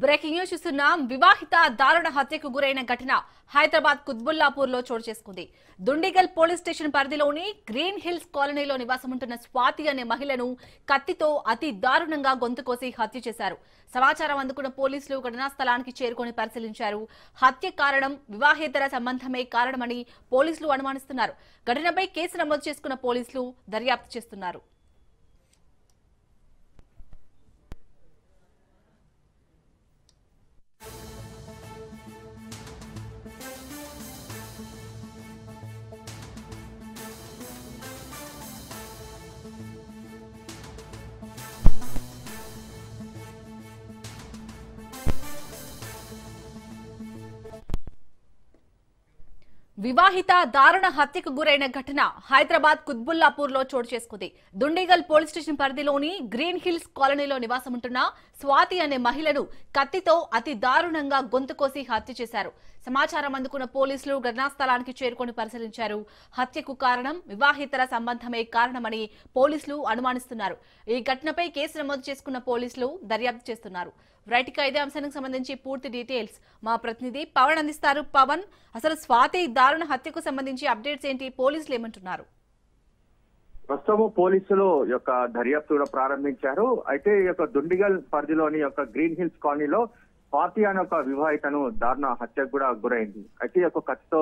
Breaking news చూస్తున్నాం. వివాహిత దారుణ హత్యకు గురైన ఘటన హైదరాబాద్ కుత్బుల్లాపూర్ లో చోటు చేసుకుంది. దుండిగల్ పోలీస్ స్టేషన్ పరిధిలోని గ్రీన్ హిల్స్ కాలనీలో నివాసముంటున్న స్వాతి అనే మహిళను కత్తితో అతి దారుణంగా గొంతు కోసి హత్య చేశారు. సమాచారం అందుకున్న పోలీసులు ఘటనా స్థలానికి చేరుకొని పరిశీలించారు. హత్య కారణం వివాహేతర సంబంధమే కారణమని పోలీసులు అనుమానిస్తున్నారు. ఘటనపై కేసు నమోదు చేసుకున్న పోలీసులు దర్యాప్తు చేస్తున్నారు. వివాహిత దారుణ హత్యకు గురైన ఘటన హైదరాబాద్ కుత్బుల్లాపూర్ లో చోటు చేసుకుంది. దుండిగల్ పోలీస్ స్టేషన్ పరిధిలోని గ్రీన్ హిల్స్ కాలనీలో నివాసముంటున్న స్వాతి అనే మహిళను కత్తితో అతి దారుణంగా గొంతు కోసి హత్య చేశారు. సమాచారం అందుకున్న పోలీసులు ఘటనా స్థలానికి చేరుకొని పరిశీలించారు. హత్యకు కారణం వివాహేతర సంబంధమే కారణమని పోలీసులు అనుమానిస్తున్నారు. ఈ ఘటనపై కేసు నమోదు చేసుకున్న పోలీసులు దర్యాప్తు చేస్తున్నారు. రైట్ గా ఇదే అంశానికి సంబంధించి పూర్తి డీటెయిల్స్ మా ప్రతినిధి పవన్ అందిస్తారు. పవన్, అసలు స్వాతి దారుణ హత్యకు సంబంధించి అప్డేట్స్ ఏంటి? పోలీసులు ఏమంటున్నారు? ప్రస్తుతం పోలీసులు యొక్క దర్యాప్తు కూడా ప్రారంభించారు. అయితే ఈ యొక్క దుండిగల్ పరిధిలోని యొక్క గ్రీన్ హిల్స్ కాలనీలో స్వాతి అనే ఒక వివాహితను దారుణ హత్యకు కూడా గురైంది. అయితే ఈ యొక్క కత్తితో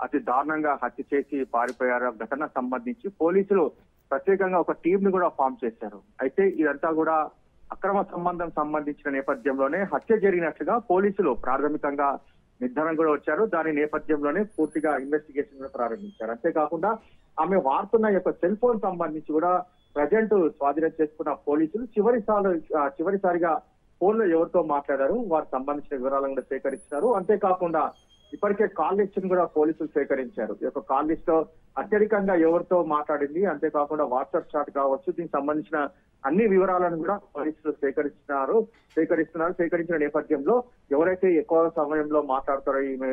అతి దారుణంగా హత్య చేసి పారిపోయారు. ఘటన సంబంధించి పోలీసులు ప్రత్యేకంగా ఒక టీం ని కూడా ఫామ్ చేశారు. అయితే ఇదంతా కూడా అక్రమ సంబంధం సంబంధించిన నేపథ్యంలోనే హత్య జరిగినట్లుగా పోలీసులు ప్రాథమికంగా నిర్ధారణ కూడా వచ్చారు. దాని నేపథ్యంలోనే పూర్తిగా ఇన్వెస్టిగేషన్ కూడా ప్రారంభించారు. అంతేకాకుండా ఆమె వాడుతున్న యొక్క సెల్ ఫోన్ సంబంధించి కూడా ప్రజెంట్ స్వాధీనం చేసుకున్న పోలీసులు చివరిసారిగా ఫోన్ లో ఎవరితో మాట్లాడారు, వారికి సంబంధించిన వివరాలను కూడా సేకరించారు. అంతేకాకుండా ఇప్పటికే కాల్ లిస్ట్ ని కూడా పోలీసులు సేకరించారు. ఈ యొక్క కాల్ లిస్ట్ లో అత్యధికంగా ఎవరితో మాట్లాడింది, అంతేకాకుండా వాట్సాప్ చాట్ కావచ్చు, దీనికి సంబంధించిన అన్ని వివరాలను కూడా పోలీసులు సేకరించిన నేపథ్యంలో ఎవరైతే ఎక్కువ సమయంలో మాట్లాడతారో ఈమె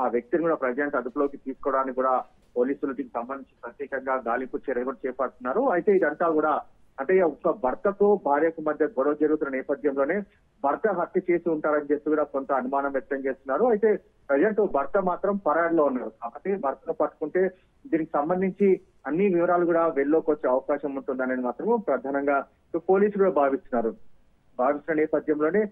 ఆ వ్యక్తిని కూడా ప్రజెంట్ అదుపులోకి తీసుకోవడానికి కూడా పోలీసులు దీనికి సంబంధించి ప్రత్యేకంగా గాలింపు చర్యలు కూడా చేపడుతున్నారు. అయితే ఇదంతా కూడా అంటే ఒక భర్తకు భార్యకు మధ్య గొడవ జరుగుతున్న నేపథ్యంలోనే భర్త హత్య చేసి ఉంటారని చెప్పి కూడా కొంత అనుమానం వ్యక్తం చేస్తున్నారు. అయితే ప్రజెంట్ భర్త మాత్రం పరారిలో ఉన్నారు. కాబట్టి భర్తను పట్టుకుంటే దీనికి సంబంధించి అన్ని వివరాలు కూడా వెల్లోకి వచ్చే అవకాశం ఉంటుందనేది మాత్రం ప్రధానంగా పోలీసులు కూడా భావిస్తున్న నేపథ్యంలోనే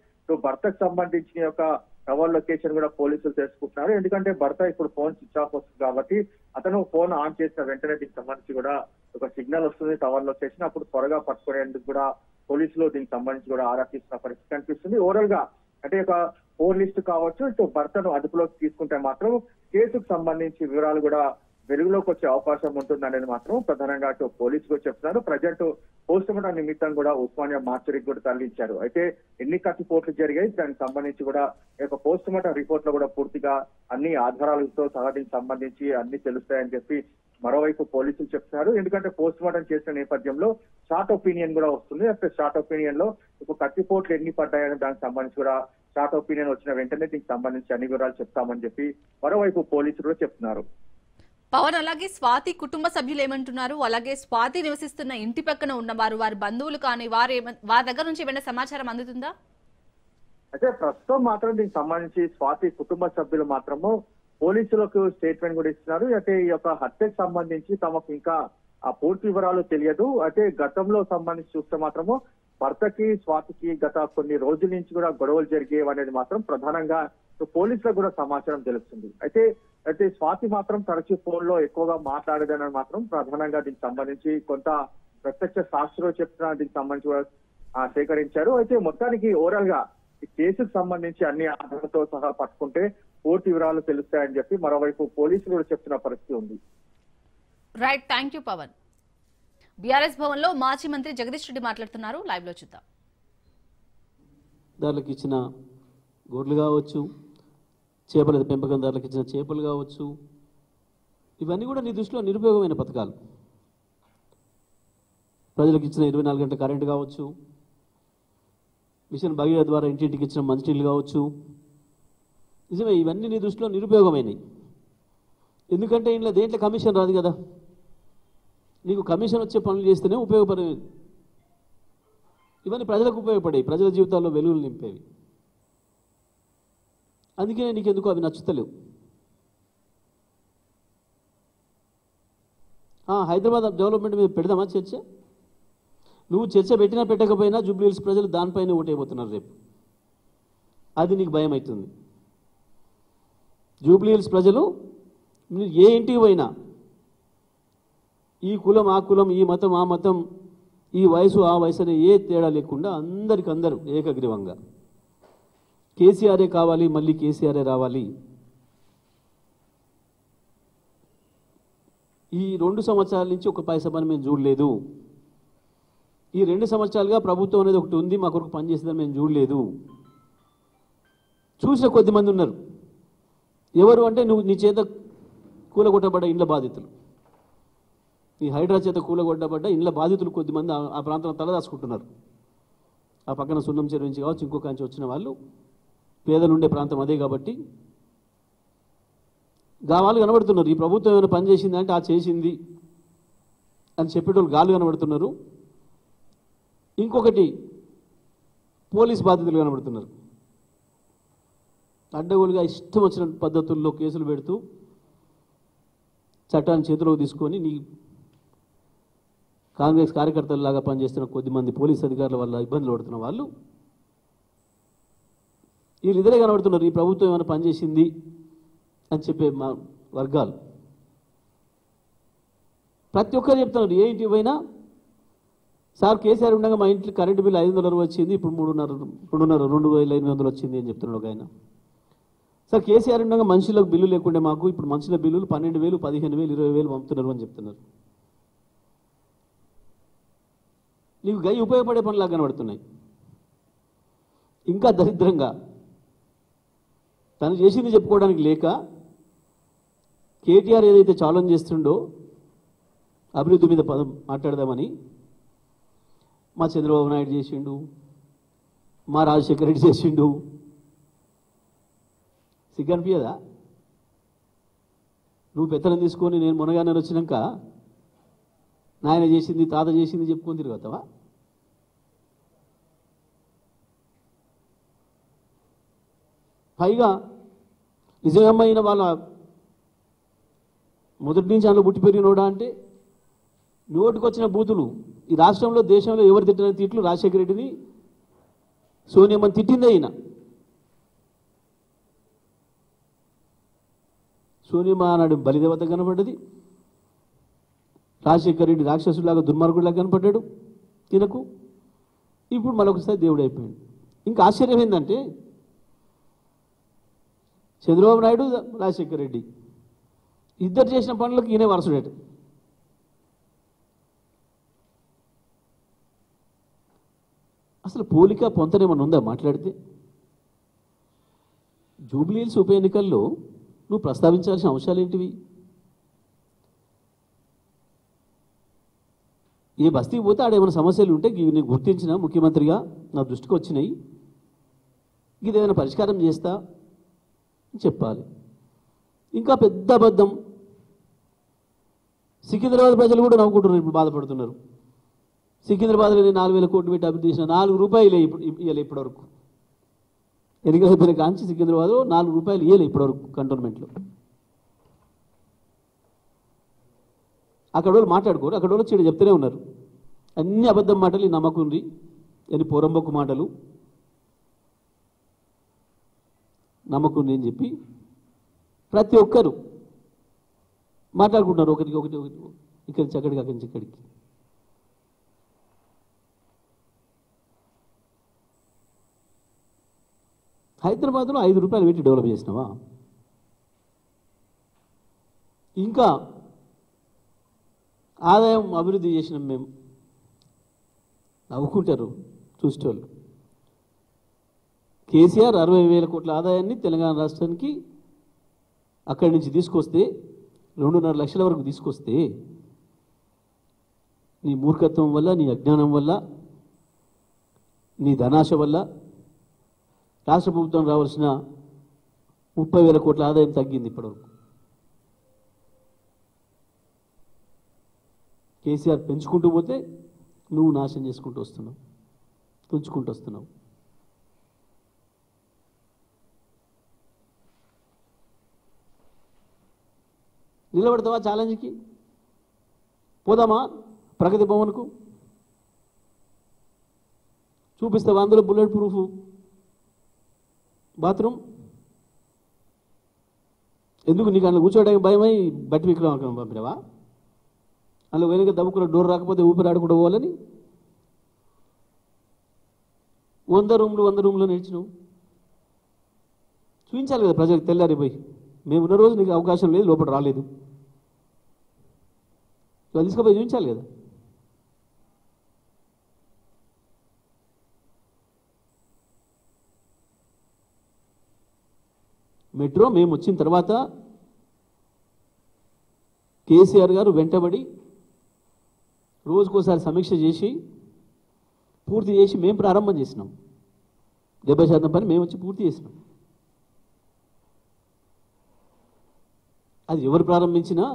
భర్తకు సంబంధించిన యొక్క టవర్ లొకేషన్ కూడా పోలీసులు తెలుసుకుంటున్నారు. ఎందుకంటే భర్త ఇప్పుడు ఫోన్ స్విచ్ ఆఫ్ వస్తుంది కాబట్టి అతను ఫోన్ ఆన్ చేసిన వెంటనే దీనికి సంబంధించి కూడా ఒక సిగ్నల్ వస్తుంది టవర్ లొకేషన్, అప్పుడు త్వరగా పట్టుకునేందుకు కూడా పోలీసులు దీనికి సంబంధించి కూడా ఆరా తీస్తున్న పరిస్థితి కనిపిస్తుంది. ఓవరాల్ గా అంటే ఒక ఫోన్ లిస్ట్ కావచ్చు, ఇటు భర్తను అదుపులోకి తీసుకుంటే మాత్రం కేసుకు సంబంధించి వివరాలు కూడా వెలుగులోకి వచ్చే అవకాశం ఉంటుందనేది మాత్రం ప్రధానంగా అటు పోలీసులు చెప్తున్నారు. ప్రజెంట్ పోస్ట్ మార్టం నిమిత్తం కూడా ఉస్మానియా మార్చరీకి కూడా తరలించారు. అయితే ఎన్ని కత్తిపోట్లు జరిగాయి, దానికి సంబంధించి కూడా ఈ యొక్క పోస్ట్ మార్టం రిపోర్ట్ లో కూడా పూర్తిగా అన్ని ఆధారాలతో సహా దీనికి సంబంధించి అన్ని తెలుస్తాయని చెప్పి మరోవైపు పోలీసులు చెప్తున్నారు. ఎందుకంటే పోస్ట్ మార్టం చేసిన నేపథ్యంలో షార్ట్ ఒపీనియన్ కూడా వస్తుంది. అక్కడ షార్ట్ ఒపీనియన్ లో ఇప్పుడు కత్తిపోట్లు ఎన్ని పడ్డాయని దానికి సంబంధించి కూడా షార్ట్ ఒపీనియన్ వచ్చిన వెంటనే దీనికి సంబంధించి అన్ని వివరాలు చెప్తామని చెప్పి మరోవైపు పోలీసులు కూడా చెప్తున్నారు. పవన్, అలాగే స్వాతి కుటుంబ సభ్యులు ఏమంటున్నారు? అలాగే స్వాతి నివసిస్తున్న ఇంటి పక్కన ఉన్నవారు, వారి బంధువులు కానీ వారి దగ్గర నుంచి ఏమైనా సమాచారం అందుతుందా? అయితే ప్రస్తుతం మాత్రం దీనికి సంబంధించి స్వాతి కుటుంబ సభ్యులు మాత్రము పోలీసులకు స్టేట్మెంట్ కూడా ఇస్తున్నారు. అయితే ఈ యొక్క హత్యకు సంబంధించి తమకు ఇంకా ఆ పూర్తి వివరాలు తెలియదు. అయితే గతంలో సంబంధించి చూస్తే మాత్రము భర్తకి స్వాతికి గత కొన్ని రోజుల నుంచి కూడా గొడవలు జరిగేవి అనేది మాత్రం ప్రధానంగా పోలీసులకు కూడా సమాచారం తెలుస్తుంది. అయితే స్వాతి మాత్రం తరచూ ఫోన్ లో ఎక్కువగా మాట్లాడేదని మాత్రం ప్రధానంగా దీనికి సంబంధించి కొంత ప్రత్యక్ష సాక్షులు చెప్తున్న దీనికి సంబంధించి కూడా సేకరించారు. అయితే మొత్తానికి ఓవరాల్ గా ఈ కేసుకు సంబంధించి అన్ని ఆధారాలతో సహా పట్టుకుంటే పూర్తి వివరాలు తెలుస్తాయని చెప్పి మరోవైపు పోలీసులు కూడా చెప్తున్న పరిస్థితి ఉంది. Right, thank you Pavan. BRS Bhavan లో మాజీ మంత్రి జగదీష్ రెడ్డి మాట్లాడుతున్నారు. లైవ్ లో చూద్దాం. దానికి ఇచ్చిన గొడ్లు కావచ్చు, చేపల పెంపకందారులకు ఇచ్చిన చేపలు కావచ్చు, ఇవన్నీ కూడా నీ దృష్టిలో నిరుపయోగమైన పథకాలు. ప్రజలకు ఇచ్చిన 24 గంటల కరెంటు కావచ్చు, మిషన్ భగీరథ ద్వారా ఇంటింటికి ఇచ్చిన మంచినీళ్ళు కావచ్చు, నిజమే ఇవన్నీ నీ దృష్టిలో నిరుపయోగమైనవి. ఎందుకంటే ఇంట్లో దేంట్లో కమిషన్ రాదు కదా, నీకు కమిషన్ వచ్చే పనులు చేస్తేనే ఉపయోగపడేవి. ఇవన్నీ ప్రజలకు ఉపయోగపడేవి, ప్రజల జీవితాల్లో వెలుగులు నింపేవి. అందుకనే నీకు ఎందుకు అవి నచ్చుతలేవు. హైదరాబాద్ డెవలప్మెంట్ మీద పెడదామా చర్చ? నువ్వు చర్చ పెట్టినా పెట్టకపోయినా జూబ్లీహిల్స్ ప్రజలు దానిపైన ఓటైపోతున్నారు రేపు. అది నీకు భయం అవుతుంది. జూబ్లీహిల్స్ ప్రజలు ఏ ఇంటికి పోయినా ఈ కులం ఆ కులం, ఈ మతం ఆ మతం, ఈ వయసు ఆ వయసు అనే ఏ తేడా లేకుండా అందరికందరూ ఏకగ్రీవంగా కేసీఆరే కావాలి, మళ్ళీ కేసీఆరే రావాలి. ఈ 2 సంవత్సరాల నుంచి ఒక పైసా పని మేము చూడలేదు. ఈ 2 సంవత్సరాలుగా ప్రభుత్వం అనేది ఒకటి ఉంది, మా కొరకు పనిచేసేదని మేము చూడలేదు. చూసిన కొద్దిమంది ఉన్నారు. ఎవరు అంటే నువ్వు నీ చేత కూలగొట్టబడ్డ ఇండ్ల బాధితులు, ఈ హైడ్రా చేత కూలగొట్టబడ్డ ఇండ్ల బాధితులు కొద్దిమంది ఆ ప్రాంతంలో తలదాచుకుంటున్నారు. ఆ పక్కన సున్నం చెరువు నుంచి కావచ్చు, ఇంకొక నుంచి వచ్చిన వాళ్ళు, పేదలు ఉండే ప్రాంతం అదే కాబట్టి వాళ్ళు కనబడుతున్నారు. ఈ ప్రభుత్వం ఏమైనా పని చేసింది అంటే ఆ చేసింది అని చెప్పేటోళ్ళు గాలు కనబడుతున్నారు. ఇంకొకటి పోలీస్ బాధితులు కనబడుతున్నారు. అడ్డగోలుగా ఇష్టం వచ్చిన పద్ధతుల్లో కేసులు పెడుతూ చట్టాన్ని చేతిలోకి తీసుకొని నీ కాంగ్రెస్ కార్యకర్తలలాగా పనిచేస్తున్న కొద్దిమంది పోలీస్ అధికారుల వల్ల ఇబ్బందులు పడుతున్న వాళ్ళు వీళ్ళిద్దరే కనబడుతున్నారు. ఈ ప్రభుత్వం ఏమైనా పనిచేసింది అని చెప్పే మా వర్గాలు ప్రతి ఒక్కరు చెప్తున్నారు. ఏ ఇంటికి పోయినా సార్ కేసీఆర్ ఉండగా మా ఇంట్లో కరెంటు బిల్లు 500 వచ్చింది, ఇప్పుడు 2,800 వచ్చింది అని చెప్తున్నాడు ఒక ఆయన. సార్ కేసీఆర్ ఉండగా మనుషులకు బిల్లు లేకుండే మాకు ఇప్పుడు మనుషుల బిల్లులు 12,000, 15,000, 20,000 పంపుతున్నారు అని చెప్తున్నారు. నీకు గై ఉపయోగపడే పనులాగా కనబడుతున్నాయి. ఇంకా దరిద్రంగా తను చేసింది చెప్పుకోవడానికి లేక కేటీఆర్ ఏదైతే ఛాలెంజ్ చేస్తుండో అభివృద్ధి మీద పదం మాట్లాడదామని మా చంద్రబాబు నాయుడు చేసిండు, మా రాజశేఖర రెడ్డి చేసిండు. సిగ్గనిపించదా? నువ్వు పెత్తనం తీసుకొని నేను మునగానే వచ్చినాక నాయన చేసింది తాత చేసింది చెప్పుకొని తిరుగుతావా? పైగా నిజమైన వాళ్ళ మొదటి నుంచి అందులో పుట్టి పెరిగినోడా అంటే నోటికొచ్చిన బూతులు ఈ రాష్ట్రంలో దేశంలో ఎవరు తిట్టిన తిట్లు రాజశేఖర రెడ్డిని సోనియమ్మని తిట్టిందే అయినా. సోనియమ్మ నాడు బలిదేవత కనపడ్డది, రాజశేఖర రెడ్డి రాక్షసులాగా దుర్మార్గుడిలాగా కనపడ్డాడు తినకు. ఇప్పుడు మరొకసారి దేవుడు అయిపోయాడు. ఇంకా ఆశ్చర్యం ఏంటంటే చంద్రబాబు నాయుడు రాజశేఖర రెడ్డి ఇద్దరు చేసిన పనులకు ఈయనే వారసుడేట. అసలు పోలిక పొంతనేమన్నా ఉందా మాట్లాడితే? జూబ్లీహిల్స్ ఉప ఎన్నికల్లో నువ్వు ప్రస్తావించాల్సిన అంశాలు ఏంటివి? ఏ బస్తీకి పోతే ఆడేమైనా సమస్యలు ఉంటే నేను గుర్తించిన ముఖ్యమంత్రిగా నా దృష్టికి వచ్చినాయి, ఇదేమైనా పరిష్కారం చేస్తా చెప్పాలి. ఇంకా పెద్ద అబద్ధం. సికింద్రాబాద్ ప్రజలు కూడా నవ్వుకుంటున్నారు, ఇప్పుడు బాధపడుతున్నారు. సికింద్రాబాద్లో నేను 4,000 కోట్లు పెట్టి అభివృద్ధి చేసిన ₹4 ఇవ్వలే ఇప్పటివరకు. ఎన్నికల అయిపోయిన కాంచి సికింద్రాబాద్లో ₹4 ఇవ్వలే ఇప్పటివరకు కంటోన్మెంట్లో. అక్కడ వాళ్ళు మాట్లాడుకోరు, అక్కడ వాళ్ళు చెడు చెప్తూనే ఉన్నారు. అన్ని అబద్ధం మాటలు, నమ్మకుంది అని పోరంబొక్కు మాటలు నమ్మకుంది అని చెప్పి ప్రతి ఒక్కరు మాట్లాడుకుంటున్నారు. ఒకరికి ఒకటి ఇక్కడి నుంచి అక్కడికి, అక్కడి నుంచి ఇక్కడికి. హైదరాబాద్లో ₹5 పెట్టి డెవలప్ చేసినావా? ఇంకా ఆదాయం అభివృద్ధి చేసినాం మేము నవ్వుకుంటారు చూసేవాళ్ళు. కేసీఆర్ 60,000 కోట్ల ఆదాయాన్ని తెలంగాణ రాష్ట్రానికి అక్కడి నుంచి తీసుకొస్తే 2.5 లక్షల వరకు తీసుకొస్తే నీ మూర్ఖత్వం వల్ల, నీ అజ్ఞానం వల్ల, నీ ధనాశ వల్ల రాష్ట్ర ప్రభుత్వం రావాల్సిన 30,000 కోట్ల ఆదాయం తగ్గింది ఇప్పటివరకు. కేసీఆర్ పెంచుకుంటూ పోతే నువ్వు నాశనం చేసుకుంటూ వస్తున్నావు, తుంచుకుంటూ వస్తున్నావు. నిలబడతావా ఛాలెంజ్కి? పోదామా ప్రగతి భవన్కు? చూపిస్తావా అందులో బుల్లెట్ ప్రూఫ్ బాత్రూమ్? ఎందుకు నీకు అందులో కూర్చోడానికి భయమై బట్టి విక్రమ పంపినవా? అందులో వెనుక దమ్ముకున్న డోర్ రాకపోతే ఊపిరి ఆడుకుంటూ పోవాలని 100 రూమ్లో నిలిచినావు. చూపించాలి కదా ప్రజలకు తెల్లారిపోయి, మేము ఉన్న రోజు నీకు అవకాశం లేదు, లోపల రాలేదు, తీసుకుపోయి చూపించాలి కదా. మెట్రో మేము వచ్చిన తర్వాత కేసీఆర్ గారు వెంటబడి రోజుకోసారి సమీక్ష చేసి పూర్తి చేసి మేము ప్రారంభం చేసినాం. 70% పని మేము వచ్చి పూర్తి చేసినాం. అది ఎవరు ప్రారంభించినా,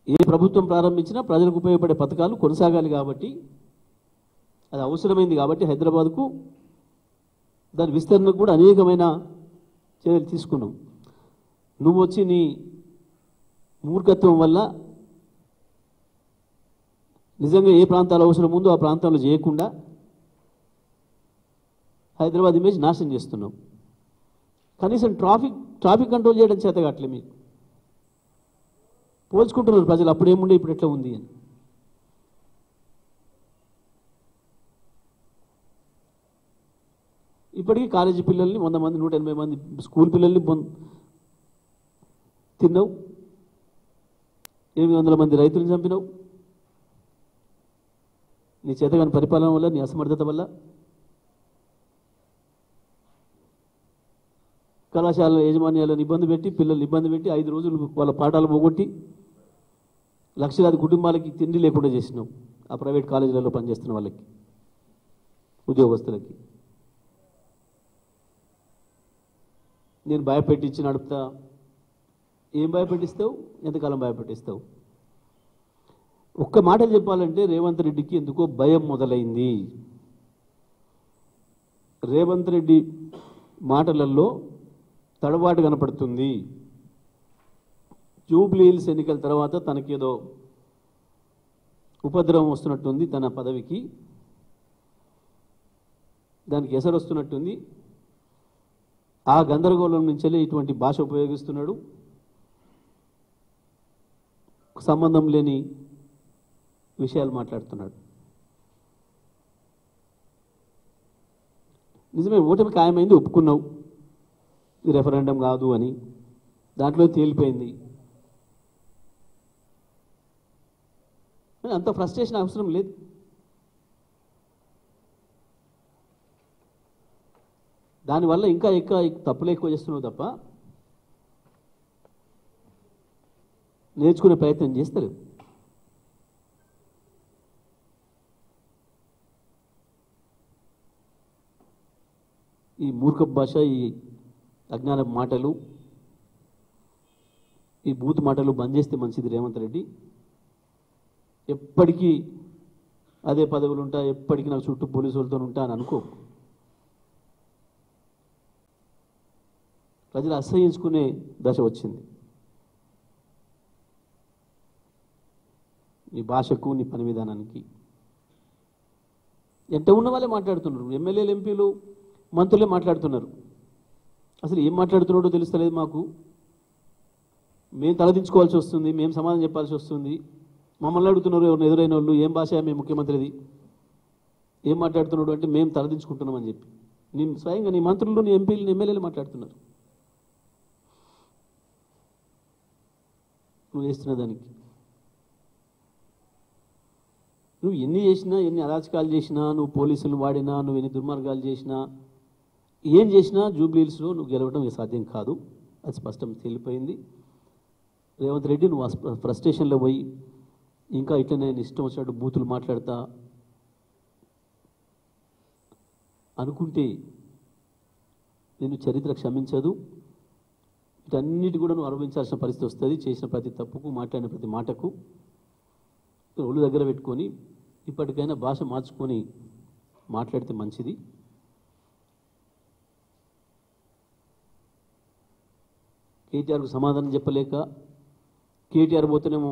ఏ ప్రభుత్వం ప్రారంభించినా ప్రజలకు ఉపయోగపడే పథకాలు కొనసాగాలి కాబట్టి, అది అవసరమైంది కాబట్టి హైదరాబాద్కు దాని విస్తరణకు కూడా అనేకమైన చర్యలు తీసుకున్నాం. నువ్వు వచ్చి నీ మూర్ఖత్వం వల్ల నిజంగా ఏ ప్రాంతాలు అవసరం ఉందో ఆ ప్రాంతాల్లో చేయకుండా హైదరాబాద్ ఇమేజ్ నాశనం చేస్తున్నాం. కనీసం ట్రాఫిక్ కంట్రోల్ చేయడం చేత కావట్లే మీకు. పోల్చుకుంటున్నారు ప్రజలు, అప్పుడు ఏముండే ఇప్పుడు ఎట్లా ఉంది అని. ఇప్పటికీ కాలేజీ పిల్లల్ని 100 మంది 180 మంది స్కూల్ పిల్లల్ని తిన్నావు, 800 మంది రైతులను చంపినావు నీ చేతగాని పరిపాలన వల్ల, నీ అసమర్థత వల్ల. కళాశాల యాజమాన్యాలను ఇబ్బంది పెట్టి, పిల్లల్ని ఇబ్బంది పెట్టి 5 రోజులు వాళ్ళ పాఠాలు పోగొట్టి లక్షలాది కుటుంబాలకి తిండి లేకుండా చేసినావు. ఆ ప్రైవేట్ కాలేజీలలో పనిచేస్తున్న వాళ్ళకి, ఉద్యోగస్తులకి. నేను భయపెట్టించి నడుపుతా. ఏం భయపెట్టిస్తావు? ఎంతకాలం భయపెట్టిస్తావు? ఒక్క మాటలు చెప్పాలంటే రేవంత్ రెడ్డికి ఎందుకో భయం మొదలైంది. రేవంత్ రెడ్డి మాటలలో తడబాటు కనపడుతుంది. జూబ్లీ హిల్స్ ఎన్నికల తర్వాత తనకేదో ఉపద్రవం వస్తున్నట్టుంది, తన పదవికి దానికి ఎసరు వస్తున్నట్టుంది. ఆ గందరగోళం నుంచెల్లి ఇటువంటి భాష ఉపయోగిస్తున్నాడు. సంబంధం లేని విషయాలు మాట్లాడుతున్నాడు. నిజమే, ఓటమి ఖాయమైంది, ఒప్పుకున్నావు. ఇది రెఫరెండం కాదు అని దాంట్లో తేలిపోయింది. అంత ఫ్రస్ట్రేషన్ అవసరం లేదు. దానివల్ల ఇంకా తప్పులు ఎక్కువ చేస్తున్నావు తప్ప నేర్చుకునే ప్రయత్నం చేస్తలేవు. ఈ మూర్ఖ భాష, ఈ అజ్ఞాన మాటలు, ఈ బూత్ మాటలు బంద్ చేస్తే మంచిది రేవంత్ రెడ్డి. ఎప్పటికీ అదే పదవులు ఉంటా, ఎప్పటికీ నాకు చుట్టూ పోలీసులతో ఉంటా అని అనుకో. ప్రజలు అసహ్యించుకునే దశ వచ్చింది. నీ భాషకు, నీ పని విధానానికి. ఎంత ఉన్న వాళ్ళే మాట్లాడుతున్నారు. ఎమ్మెల్యేలు, ఎంపీలు, మంత్రులే మాట్లాడుతున్నారు. అసలు ఏం మాట్లాడుతున్నాడో తెలుస్తలేదు మాకు. మేము తలదించుకోవాల్సి వస్తుంది, మేము సమాధానం చెప్పాల్సి వస్తుంది. మమ్మల్ని అడుగుతున్నారు ఎవరిని ఎదురైన వాళ్ళు, ఏం భాష మీ ముఖ్యమంత్రిది, ఏం మాట్లాడుతున్నాడు అంటే మేము తలదించుకుంటున్నామని చెప్పి. నేను స్వయంగా నీ మంత్రులు, నీ ఎంపీలు, నీ ఎమ్మెల్యేలు మాట్లాడుతున్నారు నువ్వు చేస్తున్న దానికి. నువ్వు ఎన్ని చేసినా, ఎన్ని అరాచకాలు చేసినా, నువ్వు పోలీసులు వాడినా, నువ్వు ఎన్ని దుర్మార్గాలు చేసినా, ఏం చేసినా జూబ్లీ హిల్స్లో నువ్వు గెలవడం సాధ్యం కాదు. అది స్పష్టం తేలిపోయింది. రేవంత్ రెడ్డి నువ్వు ఫ్రస్ట్రేషన్లో పోయి ఇంకా ఇట్లా నేను ఇష్టం వచ్చినట్టు బూతులు మాట్లాడతా అనుకుంటే నేను చరిత్ర క్షమించదు. వీటన్నిటి కూడా నువ్వు అనుభవించాల్సిన పరిస్థితి వస్తుంది. చేసిన ప్రతి తప్పుకు, మాట్లాడిన ప్రతి మాటకు ఒళ్ళు దగ్గర పెట్టుకొని ఇప్పటికైనా భాష మార్చుకొని మాట్లాడితే మంచిది. కేటీఆర్కు సమాధానం చెప్పలేక కేటీఆర్ పోతేనేమో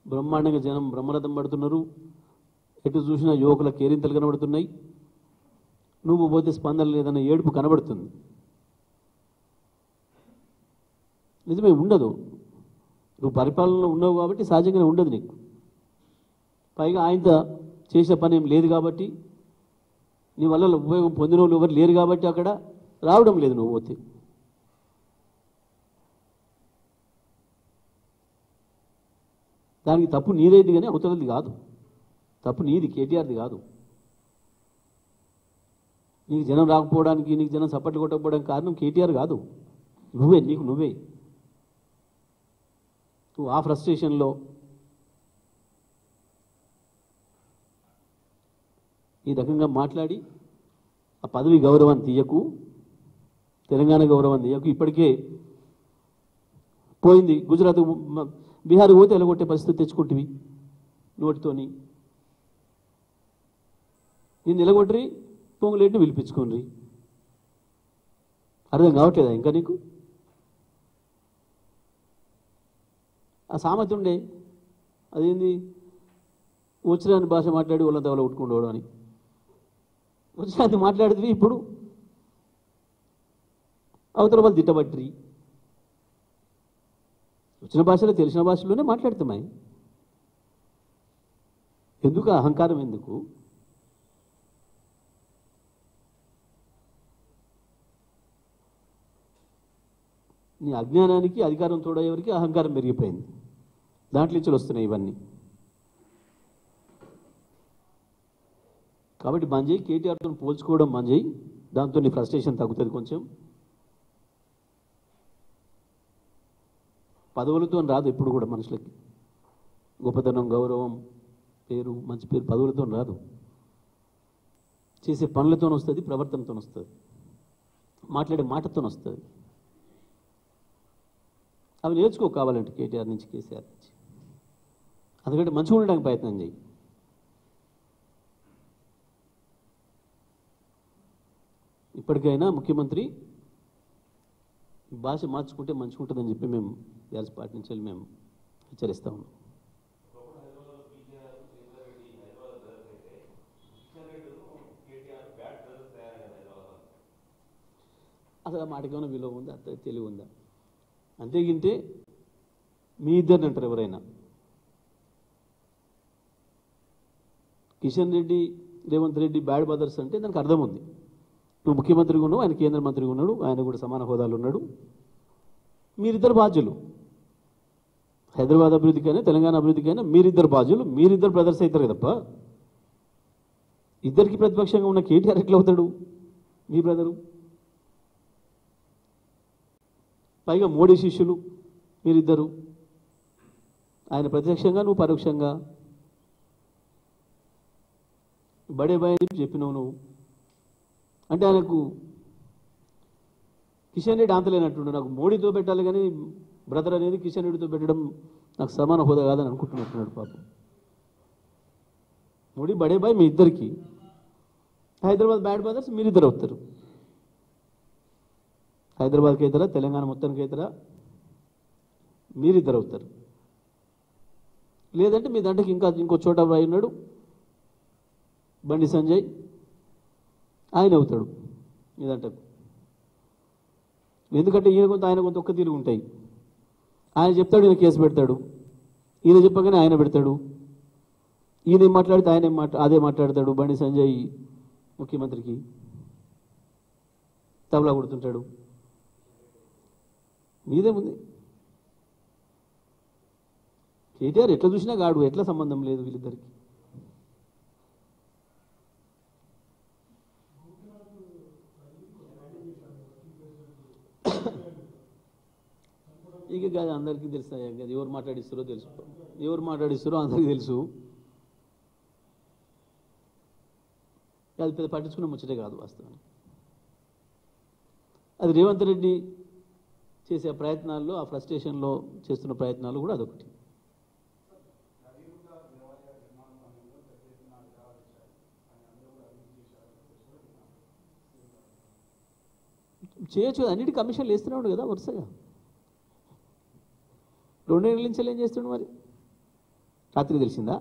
బ్రహ్మాండంగా జనం బ్రహ్మరథం పడుతున్నారు, ఎటు చూసినా యువకుల కేరింతలు కనబడుతున్నాయి. నువ్వు పోతే స్పందన లేదన్న ఏడుపు కనబడుతుంది. నిజమే, ఉండదు. నువ్వు పరిపాలనలో ఉన్నావు కాబట్టి సహజంగానే ఉండదు నీకు. పైగా ఆయన చేసిన పని ఏం లేదు కాబట్టి, నీ వల్ల ఉపయోగం పొందిన వాళ్ళు ఎవరు లేరు కాబట్టి అక్కడ రావడం లేదు నువ్వు పోతే. దానికి తప్పు నీదైంది కానీ అవతలది కాదు. తప్పు నీది, కేటీఆర్ది కాదు. నీకు జనం రాకపోవడానికి, నీకు జనం సపోర్ట్ కొట్టకపోవడానికి కారణం కేటీఆర్ కాదు, నువ్వే. నువ్వే నువ్వు ఆ ఫ్రస్ట్రేషన్లో ఈ రకంగా మాట్లాడి ఆ పదవి గౌరవాన్ని తీయకు, తెలంగాణ గౌరవాన్ని తీయకు. ఇప్పటికే పోయింది. గుజరాత్, బీహార్ పోతే ఎలగొట్టే పరిస్థితి తెచ్చుకుంటువి నోటితోని. నేను నిలగొట్టరి, పొంగులేటిని పిలిపించుకోండి. అర్థం కావట్లేదా ఇంకా నీకు? ఆ సామెత ఉండే, అదేంది, వచ్చిరాని భాష మాట్లాడి వాళ్ళంతా వాళ్ళ కొట్టుకుండవడం అని. వచ్చిరాని మాట్లాడితే ఇప్పుడు అవతల వాళ్ళు తిట్టబట్టి వచ్చిన భాషలో తెలిసిన భాషలోనే మాట్లాడుతామాయి. ఎందుకు అహంకారం? ఎందుకు? నీ అజ్ఞానానికి అధికారం తోడయ్యేవరికి అహంకారం పెరిగిపోయింది. దాంట్లో నుంచి వస్తున్నాయి ఇవన్నీ. కాబట్టి బంద్ చేయి, కేటీఆర్తో పోల్చుకోవడం బంద్ చేయి. దాంతో నీ ఫ్రస్ట్రేషన్ తగ్గుతుంది కొంచెం. పదవులతో రాదు ఎప్పుడు కూడా మనుషులకి. గొప్పతనం, గౌరవం, పేరు, మంచి పేరు పదవులతో రాదు. చేసే పనులతో వస్తుంది, ప్రవర్తనతో వస్తుంది, మాట్లాడే మాటతో వస్తుంది. అవి నేర్చుకో కావాలంటే కేటీఆర్ నుంచి, కేసీఆర్ నుంచి. అందుకంటే మంచిగా ఉండడానికి ప్రయత్నం చేయి. ఇప్పటికైనా ముఖ్యమంత్రి భాష మార్చుకుంటే మంచిగా ఉంటుందని చెప్పి మేము టీఆర్ఎస్ పార్టీ నుంచి మేము హెచ్చరిస్తా ఉన్నాం. అసలు ఆ మాటకి ఏమైనా విలువ ఉందా? తెలివి ఉందా? అంతేగింటే మీ ఇద్దరిని అంటారు ఎవరైనా. కిషన్ రెడ్డి, రేవంత్ రెడ్డి బ్యాడ్ బ్రదర్స్ అంటే దానికి అర్థం ఉంది. నువ్వు ముఖ్యమంత్రిగా ఉన్నావు, ఆయన కేంద్ర మంత్రిగా ఉన్నాడు, ఆయన కూడా సమాన హోదాలు ఉన్నాడు. మీరిద్దరు బాధ్యులు. హైదరాబాద్ అభివృద్ధికైనా తెలంగాణ అభివృద్ధికైనా మీరిద్దరు బాధ్యులు. మీరిద్దరు బ్రదర్స్ అవుతారు కదప్ప. ఇద్దరికి ప్రతిపక్షంగా ఉన్న కేటీఆర్ ఎట్లా అవుతాడు మీ బ్రదరు? పైగా మోడీ శిష్యులు మీరిద్దరు. ఆయన ప్రత్యక్షంగా, నువ్వు పరోక్షంగా. బడే బాయ్ అని చెప్పినావు నువ్వు. అంటే ఆయనకు కిషన్ రెడ్డి అంతలేనట్టుండు. నాకు మోడీతో పెట్టాలి కానీ బ్రదర్ అనేది కిషన్ రెడ్డితో పెట్టడం నాకు సమాన హోదా కాదని అనుకుంటున్నట్టున్నాడు పాపం. మోడీ బడే బాయ్ మీ ఇద్దరికి. హైదరాబాద్ బ్యాడ్ బ్రదర్స్ మీరిద్దరు అవుతారు. హైదరాబాద్కి అవుతారా, తెలంగాణ మొత్తానికి అవుతారా, మీరిద్దరు అవుతారు. లేదంటే మీ దాంట్లోకి ఇంకో చోట రాయి ఉన్నాడు, బండి సంజయ్, ఆయన అవుతాడు మీ దాంట్లోకి. ఎందుకంటే ఈయన కొంత ఆయన కొంత ఒక్క తీరు ఉంటాయి. ఆయన చెప్తాడు, ఈయన కేసు పెడతాడు. ఈయన చెప్పగానే ఆయన పెడతాడు. ఈయన ఏం మాట్లాడితే ఆయన అదే మాట్లాడతాడు. బండి సంజయ్ ముఖ్యమంత్రికి తబలా కొడుతుంటాడు. మీదేముంది? కేటీఆర్ ఎట్లా చూసినా గాడు, ఎట్లా సంబంధం లేదు వీళ్ళిద్దరికి. ఇక కాదు, అందరికీ తెలుసు. ఎవరు మాట్లాడిస్తారో తెలుసు, ఎవరు మాట్లాడిస్తారో అందరికీ తెలుసు. అది పెద్ద పట్టించుకున్న ముచ్చటే కాదు వాస్తవానికి. అది రేవంత్ రెడ్డి చేసే ప్రయత్నాల్లో, ఆ ఫ్రస్ట్రేషన్లో చేస్తున్న ప్రయత్నాలు కూడా అదొకటి. చేయొచ్చు, అన్నిటి కమిషన్లు వేస్తూనే ఉండు కదా వరుసగా. 2 ఏళ్ళ నుంచి ఏం చేస్తుండు మరి? రాత్రి తెలిసిందా?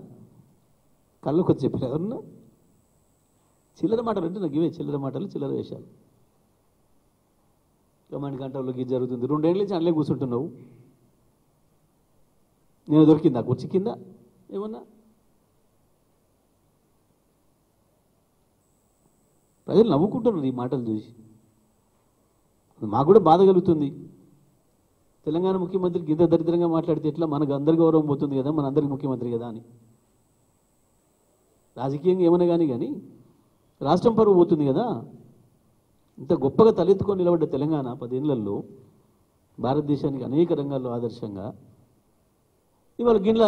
కళ్ళకు వచ్చి చెప్పారు ఎవరన్నా? చిల్లర మాటలు అంటే నాకు ఇవే చిల్లర మాటలు, చిల్లర వేషాలు. కమాండ్ కంట్రోల్లోకి ఇది జరుగుతుంది. 2 ఏళ్ళ నుంచి అందులో కూర్చుంటున్నావు. నేను దొరికిందా కుర్చీ కింద ఏమన్నా? ప్రజలు నవ్వుకుంటున్నారు ఈ మాటలు చూసి. మాకు కూడా బాధ కలుగుతుంది. తెలంగాణ ముఖ్యమంత్రికి ఇంత దరిద్రంగా మాట్లాడితే ఎట్లా? మనకు అందరి గౌరవం పోతుంది కదా, మన అందరికి ముఖ్యమంత్రి కదా అని. రాజకీయంగా ఏమన్నా కానీ రాష్ట్రం పరువు పోతుంది కదా. ఇంత గొప్పగా తలెత్తుకొని నిలబడ్డ తెలంగాణ 10 ఏళ్లలో భారతదేశానికి అనేక రంగాల్లో ఆదర్శంగా ఇవాళ గిన్నెల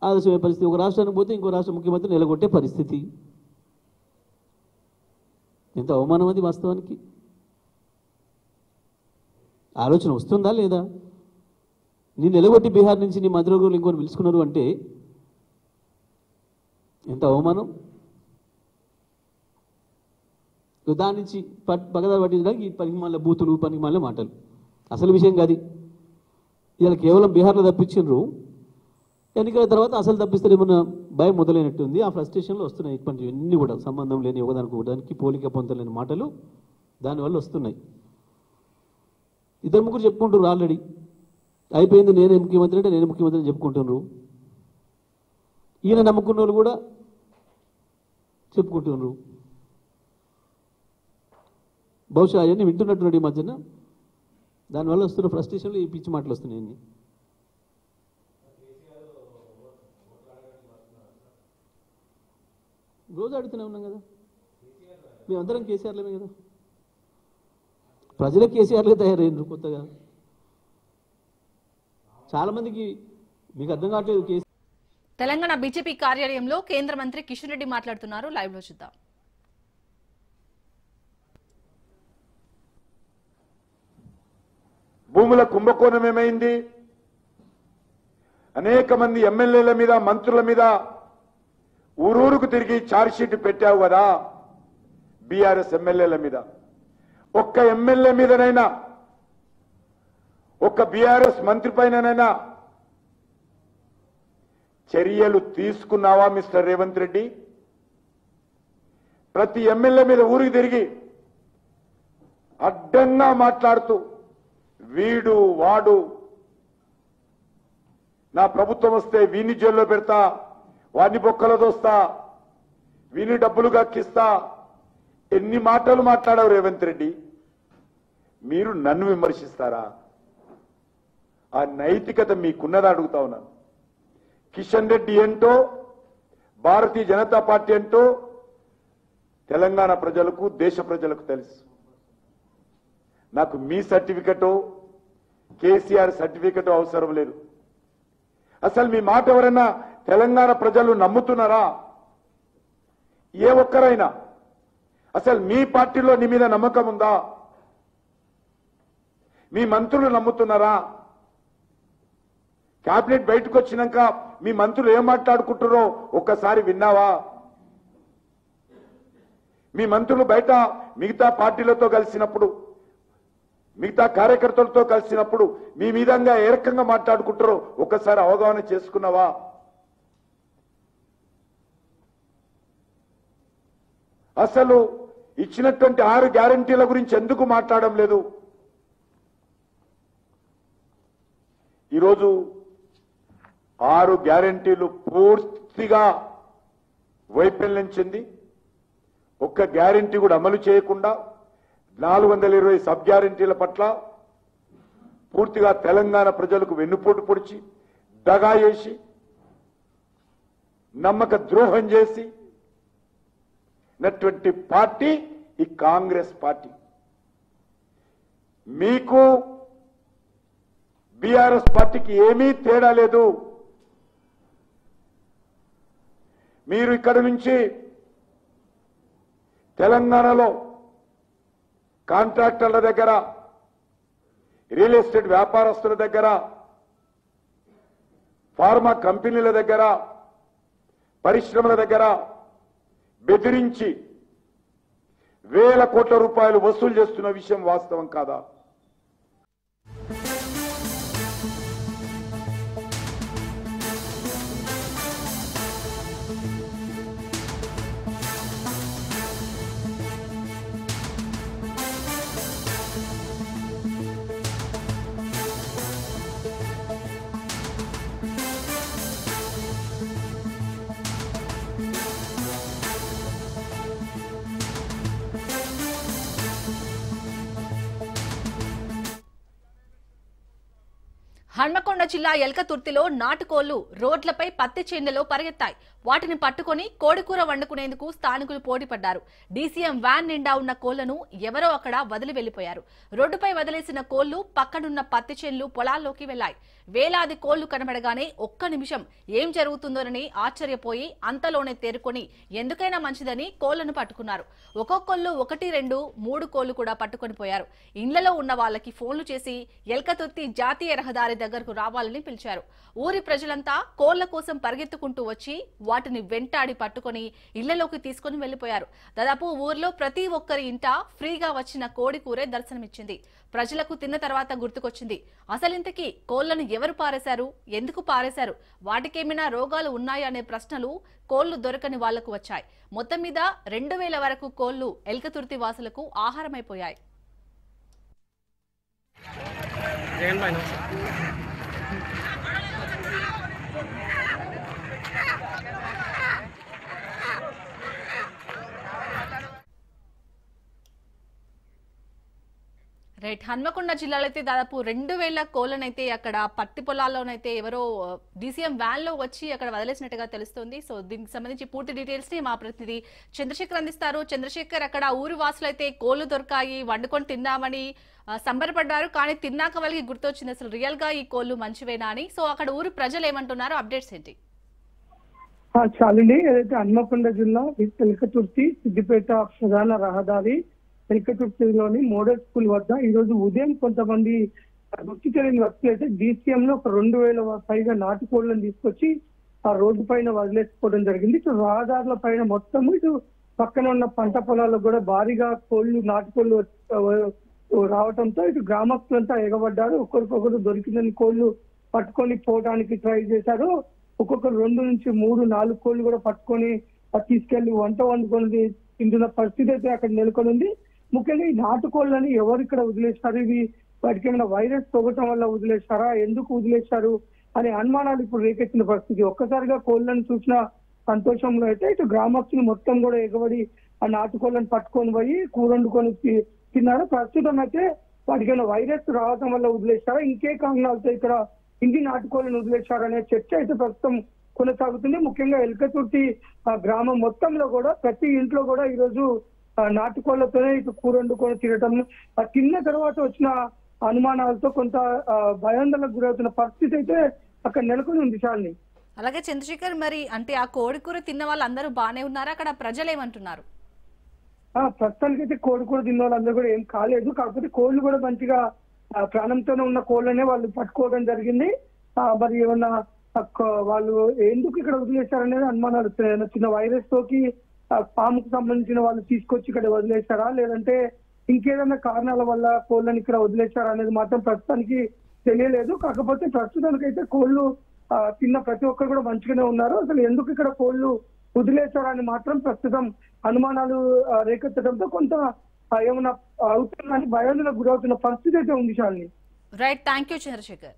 ఆదర్శమైన పరిస్థితి. ఒక రాష్ట్రానికి పోతే ఇంకో రాష్ట్ర ముఖ్యమంత్రి నిలగొట్టే పరిస్థితి. ఎంత అవమానం అది వాస్తవానికి. ఆలోచన వస్తుందా లేదా? నేను నిలగొట్టి బీహార్ నుంచి నీ మంత్రివర్గంలో ఇంకొని పిలుచుకున్నారు అంటే ఎంత అవమానం. దాని నుంచి పగదారు పట్టించడానికి ఈ పనికిమాల బూతులు, పనికిమాల మాటలు. అసలు విషయం కాదు. ఇవాళ కేవలం బీహార్లో తప్పించారు. ఎన్నికల తర్వాత అసలు తప్పిస్తారేమన్నా భయం మొదలైనట్టుంది. ఆ ఫ్రస్ట్రేషన్లో వస్తున్నాయి ఇప్పటి ఇవన్నీ కూడా సంబంధం లేని ఒకదానికి ఒకదానికి పోలిక పొందలేని మాటలు దానివల్ల వస్తున్నాయి. 2 ముగ్గురు చెప్పుకుంటున్నారు ఆల్రెడీ. అయిపోయింది, నేనే ముఖ్యమంత్రి అంటే నేనే ముఖ్యమంత్రి అని చెప్పుకుంటున్నారు. ఈయన నమ్ముకున్న వాళ్ళు కూడా చెప్పుకుంటున్నారు. బహుశా అవన్నీ వింటున్నటువంటి మధ్యన దానివల్ల వస్తున్న ఫ్రస్ట్రేషన్లో ఈ పిచ్చి మాటలు వస్తున్నాయి. రోజు అడుగుతూనే ఉన్నాం కదా, మేమందరం కేసీఆర్లేమే కదా. ప్రజలే కేసీఆర్లే తయారైనరు కొత్తగా. చాలామందికి మీకు అర్థం కావట్లేదు. తెలంగాణ బీజేపీ కార్యాలయంలో కేంద్ర మంత్రి కిషన్ రెడ్డి మాట్లాడుతున్నారు. లైవ్ లో చూద్దాం. భూముల కుంభకోణం ఏమైంది? అనేక మంది ఎమ్మెల్యేల మీద, మంత్రుల మీద ఊరూరుకు తిరిగి ఛార్జ్షీట్ పెట్టావు కదా బీఆర్ఎస్ ఎమ్మెల్యేల మీద. ఒక్క ఎమ్మెల్యే మీదనైనా, ఒక్క బీఆర్ఎస్ మంత్రి పైననైనా చర్యలు తీసుకున్నావా మిస్టర్ రేవంత్ రెడ్డి? ప్రతి ఎమ్మెల్యే మీద ఊరికి తిరిగి అడ్డంగా మాట్లాడుతూ వీడు వాడు, నా ప్రభుత్వం వస్తే వీని జైల్లో పెడతా, వాడిని బొక్కలో దోస్తా, వీని డబ్బులు గక్కిస్తా, ఎన్ని మాటలు మాట్లాడావు రేవంత్ రెడ్డి. మీరు నన్ను విమర్శిస్తారా? ఆ నైతికత మీకున్నదా అడుగుతా ఉన్నాను. కిషన్ రెడ్డి ఏంటో, భారతీయ జనతా పార్టీ ఏంటో తెలంగాణ ప్రజలకు, దేశ ప్రజలకు తెలుసు. నాకు మీ సర్టిఫికెటో, కేసీఆర్ సర్టిఫికెటో అవసరం లేదు. అసలు మీ మాట ఎవరైనా తెలంగాణ ప్రజలు నమ్ముతున్నారా? ఏ ఒక్కరైనా అసలు మీ పార్టీలో నీ మీద నమ్మకం ఉందా? మీ మంత్రులు నమ్ముతున్నారా? కేబినెట్ బయటకు వచ్చినాక మీ మంత్రులు ఏం మాట్లాడుకుంటారో ఒక్కసారి విన్నావా? మీ మంత్రులు బయట మిగతా పార్టీలతో కలిసినప్పుడు, మిగతా కార్యకర్తలతో కలిసినప్పుడు మీ మీదంగా ఏ రకంగా మాట్లాడుకుంటారో ఒక్కసారి అవగాహన చేసుకున్నావా? అసలు ఇచ్చినటువంటి 6 గ్యారంటీల గురించి ఎందుకు మాట్లాడడం లేదు? ఈరోజు 6 గ్యారంటీలు పూర్తిగా వైఫల్యం చెంది ఒక్క గ్యారంటీ కూడా అమలు చేయకుండా 420 సబ్ గ్యారంటీల పట్ల పూర్తిగా తెలంగాణ ప్రజలకు వెన్నుపోటు పొడిచి, దగా చేసి, నమ్మక ద్రోహం చేసి నటువంటి పార్టీ ఈ కాంగ్రెస్ పార్టీ. మీకు బీఆర్ఎస్ పార్టీకి ఏమీ తేడా లేదు. మీరు ఇక్కడ నుంచి తెలంగాణలో కాంట్రాక్టర్ల దగ్గర, రియల్ ఎస్టేట్ వ్యాపారస్తుల దగ్గర, ఫార్మా కంపెనీల దగ్గర, పరిశ్రమల దగ్గర బెదిరించి వేల కోట్ల రూపాయలు వసూలు చేస్తున్న విషయం వాస్తవం కాదా? హన్మకొండ జిల్లా ఎల్కతుర్తిలో నాటుకోళ్లు రోడ్లపై పత్తి చేనులలో పరిగెత్తాయి. వాటిని పట్టుకొని కోడికూర వండుకునేందుకు స్థానికులు పోటీపడ్డారు. డీసీఎం వ్యాన్ నిండా ఉన్న కోళ్లను ఎవరో అక్కడ వదిలి వెళ్లిపోయారు. రోడ్డుపై వదిలేసిన కోళ్లు పక్కనున్న పత్తి చేనులు పొలాల్లోకి వెళ్లాయి. వేలాది కోళ్లు కనబడగానే ఒక్క నిమిషం ఏం జరుగుతుందోనని ఆశ్చర్యపోయి అంతలోనే తేరుకొని ఎందుకైనా మంచిదని కోళ్లను పట్టుకున్నారు. ఒక్కొక్కళ్ళు 1, 2, 3 కోళ్లు కూడా పట్టుకొని పోయారు. ఇళ్లలో ఉన్న వాళ్ళకి ఫోన్లు చేసి ఎల్కతుర్తి జాతీయ రహదారి దగ్గరకు రావాలని పిలిచారు. ఊరి ప్రజలంతా కోళ్ల కోసం పరిగెత్తుకుంటూ వచ్చి వాటిని వెంటాడి పట్టుకొని ఇళ్లలోకి తీసుకుని వెళ్లిపోయారు. దాదాపు ఊర్లో ప్రతి ఒక్కరి ఇంట ఫ్రీగా వచ్చిన కోడి కూరే దర్శనమిచ్చింది. ప్రజలకు తిన్న తర్వాత గుర్తుకొచ్చింది, అసలింతకీ కోళ్లను ఎవరు పారేశారు, ఎందుకు పారేశారు, వాటికేమైనా రోగాలు ఉన్నాయా అనే ప్రశ్నలు కోళ్లు దొరకని వాళ్లకు వచ్చాయి. మొత్తం మీద 2000 వరకు కోళ్లు ఎల్కతుర్తి వాసులకు ఆహారమైపోయాయి. రైట్, హన్మకొండ జిల్లాలో అయితే దాదాపు 2000 కోళ్లనైతే అక్కడ పత్తి పొలాల్లోనైతే ఎవరో డీసీఎం వ్యాన్ లో వచ్చి అక్కడ వదిలేసినట్టుగా తెలుస్తోంది. సో దీనికి సంబంధించి పూర్తి డీటెయిల్స్ ని మా ప్రతినిధి చంద్రశేఖర్ అందిస్తారు. చంద్రశేఖర్, అక్కడ ఊరి వాసులు అయితే కోళ్లు దొరికాయి, వండుకొని తిన్నామని సంబరపడ్డారు. కానీ తిన్నాక వాళ్ళకి గుర్తొచ్చింది అసలు రియల్ గా ఈ కోళ్లు మంచివేనా అని. సో అక్కడ ఊరి ప్రజలు ఏమంటున్నారు, అప్డేట్స్ ఏంటి? చాలండి, ఏదైతే హన్మకొండ జిల్లా ఎల్కతుర్తి సిద్దిపేట ప్రధాన రహదారి ఎల్కతుర్తిలోని మోడల్ స్కూల్ వద్ద ఈ రోజు ఉదయం కొంతమంది గుర్తు తెలియని వ్యక్తులు అయితే డీసీఎం లో ఒక 2000 పైగా నాటుకోళ్లను తీసుకొచ్చి ఆ రోడ్డు పైన వదిలేసుకోవడం జరిగింది. ఇటు రహదారుల పైన మొత్తం ఇటు పక్కన ఉన్న పంట పొలాలకు కూడా భారీగా నాటుకోళ్లు రావడంతో ఇటు గ్రామస్తులంతా ఎగబడ్డారు. ఒకరికొకరు దొరికిందని కోళ్లు పట్టుకొని పోవడానికి ట్రై చేశారు. ఒక్కొక్కరు 2 నుంచి 3, 4 కోళ్లు కూడా పట్టుకొని తీసుకెళ్లి వంట వండుకొని తింటున్న పరిస్థితి అయితే అక్కడ నెలకొని ఉంది. ముఖ్యంగా ఈ నాటుకోళ్లని ఎవరు ఇక్కడ వదిలేస్తారు, ఇవి వాటికి ఏమైనా వైరస్ తొగటం వల్ల వదిలేస్తారా, ఎందుకు వదిలేస్తారు అనే అనుమానాలు ఇప్పుడు రేకెత్తిన పరిస్థితి. ఒక్కసారిగా కోళ్లను చూసిన సంతోషంలో అయితే ఇటు గ్రామస్తులు మొత్తం కూడా ఎగబడి ఆ నాటుకోళ్లను పట్టుకొని పోయి కూర వండుకొని తిన్నారు. ప్రస్తుతం అయితే వాటికి ఏమైనా వైరస్ రావడం వల్ల వదిలేస్తారా, ఇంకే కారణాలతో ఇక్కడ ఇన్ని నాటుకోళ్లను వదిలేస్తారనే చర్చ అయితే ప్రస్తుతం కొనసాగుతుంది. ముఖ్యంగా ఎల్కతుర్తి గ్రామం మొత్తంలో కూడా ప్రతి ఇంట్లో కూడా ఈ రోజు నాటుకోళ్లతోనే ఇటు కూర వండుకొని తినటం, తిన్న తర్వాత వచ్చిన అనుమానాలతో కొంత భయాందోళనకు గురవుతున్న పరిస్థితి అయితే అక్కడ నెలకొని ఉంది. చాలని అలాగే చంద్రశేఖర్, మరి అంటే ఆ కోడి కూర తిన్న వాళ్ళందరూ బానే ఉన్నారా? అక్కడ ప్రజలు ఏమంటున్నారు? ప్రస్తుతానికి అయితే కోడి కూర తిన్న వాళ్ళందరూ కూడా ఏం కాలేదు. కాకపోతే కోళ్లు కూడా మంచిగా ప్రాణంతోనే ఉన్న కోళ్లనే వాళ్ళు పట్టుకోవడం జరిగింది. మరి ఏమన్నా వాళ్ళు ఎందుకు ఇక్కడ వదిలేశారనేది అనుమానాలు వస్తున్నాయి. చిన్న వైరస్ తోకి పాముకు సంబంధించిన వాళ్ళు తీసుకొచ్చి ఇక్కడ వదిలేశారా, లేదంటే ఇంకేదైనా కారణాల వల్ల కోళ్ళని ఇక్కడ వదిలేశారా అనేది మాత్రం ప్రస్తుతానికి తెలియలేదు. కాకపోతే ప్రస్తుతానికైతే కోళ్లు తిన్న ప్రతి ఒక్కరు కూడా మంచిగానే ఉన్నారు. అసలు ఎందుకు ఇక్కడ కోళ్లు వదిలేశారా అని మాత్రం ప్రస్తుతం అనుమానాలు రేకెత్తడంతో కొంత ఏమన్నా అవుతుందని భయాందోళనకు గురవుతున్న పరిస్థితి అయితే ఉంది. Shalini. Right, thank you Chandrasekhar.